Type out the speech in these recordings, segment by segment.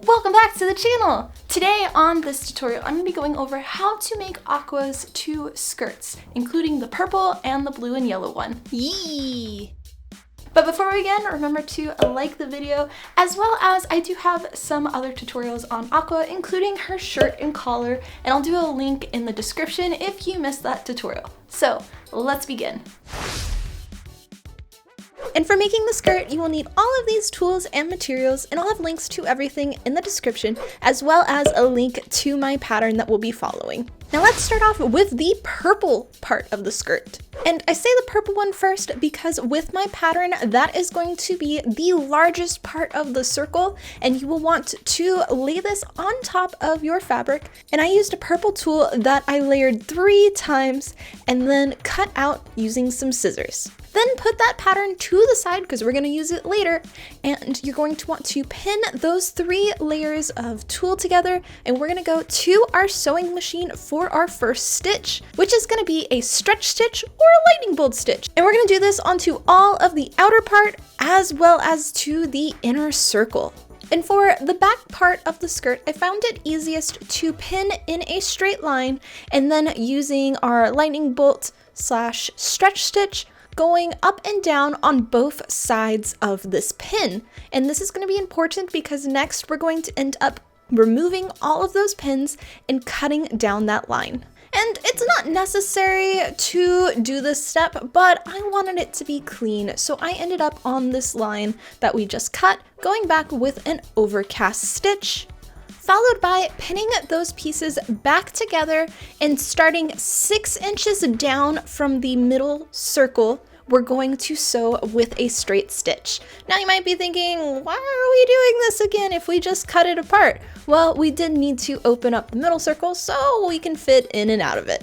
Welcome back to the channel! Today on this tutorial, I'm going to be going over how to make Aqua's two skirts, including the purple and the blue and yellow one. Yee! But before we begin, remember to like the video, as well as I do have some other tutorials on Aqua, including her shirt and collar, and I'll do a link in the description if you missed that tutorial. So, let's begin. And for making the skirt, you will need all of these tools and materials, and I'll have links to everything in the description, as well as a link to my pattern that we'll be following. Now let's start off with the purple part of the skirt. And I say the purple one first because with my pattern, that is going to be the largest part of the circle, and you will want to lay this on top of your fabric. And I used a purple tool that I layered 3 times and then cut out using some scissors. Then put that pattern to the side because we're going to use it later, and you're going to want to pin those 3 layers of tulle together, and we're going to go to our sewing machine for our first stitch, which is going to be a stretch stitch or a lightning bolt stitch. And we're going to do this onto all of the outer part as well as to the inner circle. And for the back part of the skirt, I found it easiest to pin in a straight line, and then using our lightning bolt / stretch stitch going up and down on both sides of this pin. And this is going to be important because next we're going to end up removing all of those pins and cutting down that line. And it's not necessary to do this step, but I wanted it to be clean, so I ended up on this line that we just cut, going back with an overcast stitch, followed by pinning those pieces back together and starting 6 inches down from the middle circle, we're going to sew with a straight stitch. Now you might be thinking, why are we doing this again if we just cut it apart? Well, we did need to open up the middle circle so we can fit in and out of it.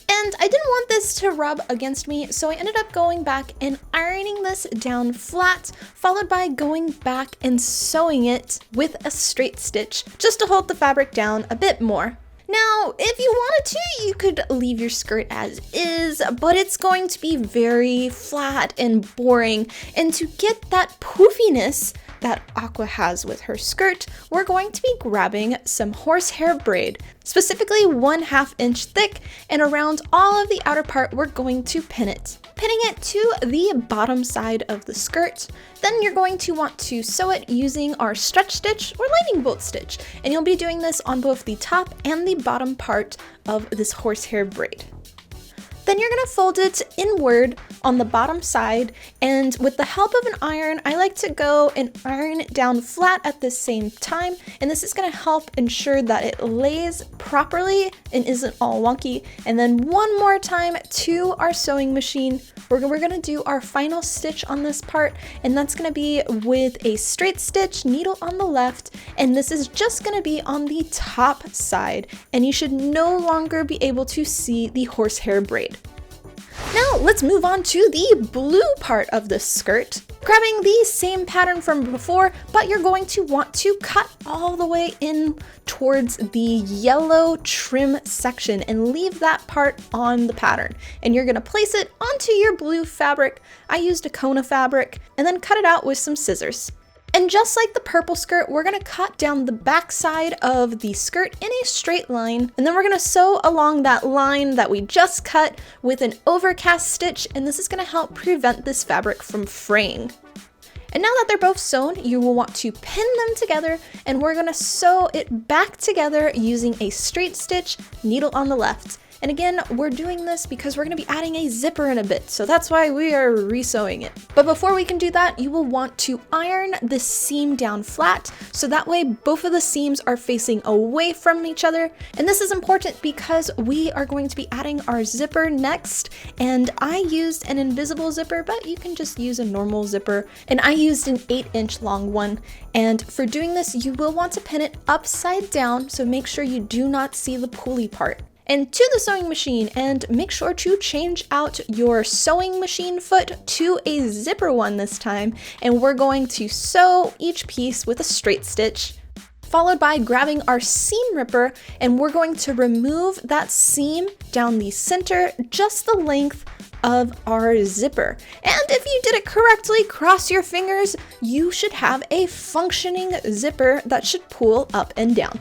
And I didn't want this to rub against me, so I ended up going back and ironing this down flat, followed by going back and sewing it with a straight stitch, just to hold the fabric down a bit more. Now, if you wanted to, you could leave your skirt as is, but it's going to be very flat and boring, and to get that poofiness that Aqua has with her skirt, we're going to be grabbing some horsehair braid, specifically 1/2 inch thick, and around all of the outer part we're going to pin it. Pinning it to the bottom side of the skirt, then you're going to want to sew it using our stretch stitch or lightning bolt stitch, and you'll be doing this on both the top and the bottom part of this horsehair braid. Then you're going to fold it inward on the bottom side, and with the help of an iron, I like to go and iron it down flat at the same time, and this is going to help ensure that it lays properly and isn't all wonky. And then one more time to our sewing machine, we're going to do our final stitch on this part, and that's going to be with a straight stitch, needle on the left, and this is just going to be on the top side, and you should no longer be able to see the horsehair braid. Now let's move on to the blue part of the skirt. Grabbing the same pattern from before, but you're going to want to cut all the way in towards the yellow trim section and leave that part on the pattern. And you're going to place it onto your blue fabric. I used a Kona fabric, and then cut it out with some scissors. And just like the purple skirt, we're going to cut down the back side of the skirt in a straight line, and then we're going to sew along that line that we just cut with an overcast stitch, and this is going to help prevent this fabric from fraying. And now that they're both sewn, you will want to pin them together, and we're going to sew it back together using a straight stitch, needle on the left. And again, we're doing this because we're going to be adding a zipper in a bit, so that's why we are resewing it. But before we can do that, you will want to iron this seam down flat, so that way both of the seams are facing away from each other. And this is important because we are going to be adding our zipper next, and I used an invisible zipper, but you can just use a normal zipper, and I used an 8-inch long one. And for doing this, you will want to pin it upside down, so make sure you do not see the pulley part. And to the sewing machine, and make sure to change out your sewing machine foot to a zipper one this time, and we're going to sew each piece with a straight stitch, followed by grabbing our seam ripper, and we're going to remove that seam down the center, just the length of our zipper. And if you did it correctly, cross your fingers, you should have a functioning zipper that should pull up and down.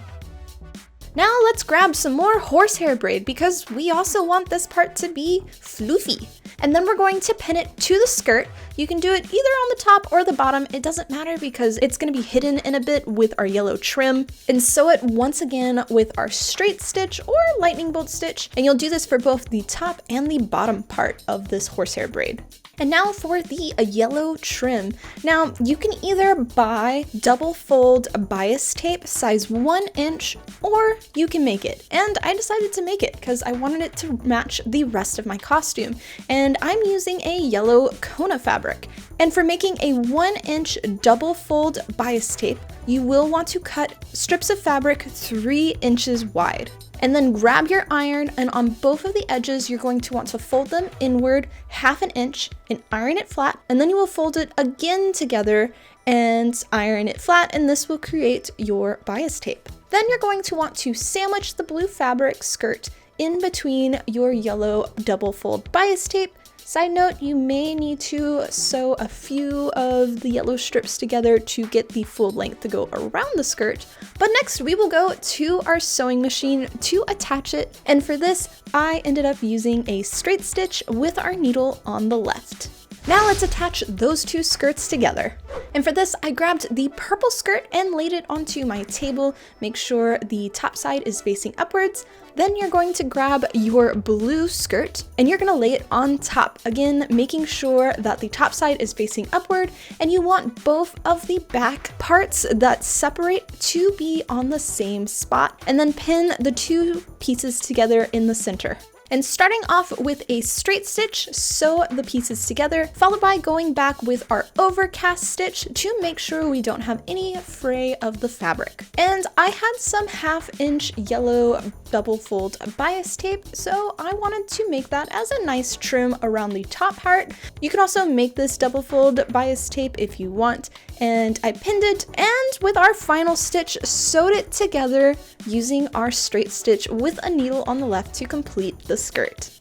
Now let's grab some more horsehair braid because we also want this part to be floofy. And then we're going to pin it to the skirt. You can do it either on the top or the bottom. It doesn't matter because it's going to be hidden in a bit with our yellow trim. And sew it once again with our straight stitch or lightning bolt stitch. And you'll do this for both the top and the bottom part of this horsehair braid. And now for the yellow trim. Now you can either buy double fold bias tape size 1 inch, or you can make it. And I decided to make it because I wanted it to match the rest of my costume. And I'm using a yellow Kona fabric. And for making a 1 inch double fold bias tape, you will want to cut strips of fabric 3 inches wide. And then grab your iron, and on both of the edges, you're going to want to fold them inward 1/2 inch and iron it flat. And then you will fold it again together and iron it flat, and this will create your bias tape. Then you're going to want to sandwich the blue fabric skirt in between your yellow double fold bias tape. Side note, you may need to sew a few of the yellow strips together to get the full length to go around the skirt. But next we will go to our sewing machine to attach it. And for this, I ended up using a straight stitch with our needle on the left. Now let's attach those two skirts together. And for this, I grabbed the purple skirt and laid it onto my table. Make sure the top side is facing upwards. Then you're going to grab your blue skirt and you're gonna lay it on top. Again, making sure that the top side is facing upward, and you want both of the back parts that separate to be on the same spot, and then pin the two pieces together in the center. And starting off with a straight stitch, sew the pieces together, followed by going back with our overcast stitch to make sure we don't have any fray of the fabric. And I had some 1/2 inch yellow double fold bias tape, so I wanted to make that as a nice trim around the top part. You can also make this double fold bias tape if you want, and I pinned it, and with our final stitch, sewed it together using our straight stitch with a needle on the left to complete the skirt.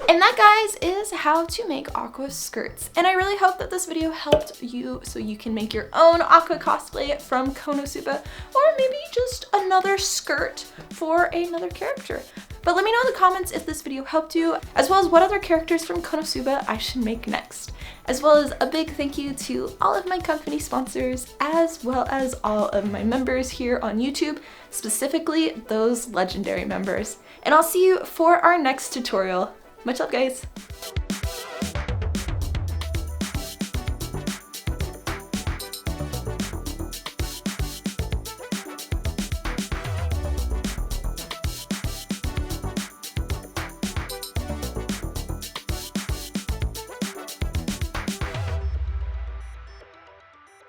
And that, guys, is how to make aqua skirts. And I really hope that this video helped you so you can make your own aqua cosplay from KonoSuba, or maybe just another skirt for another character. But let me know in the comments if this video helped you, as well as what other characters from KonoSuba I should make next. As well as a big thank you to all of my company sponsors, as well as all of my members here on YouTube, specifically those legendary members. And I'll see you for our next tutorial. Much love, guys.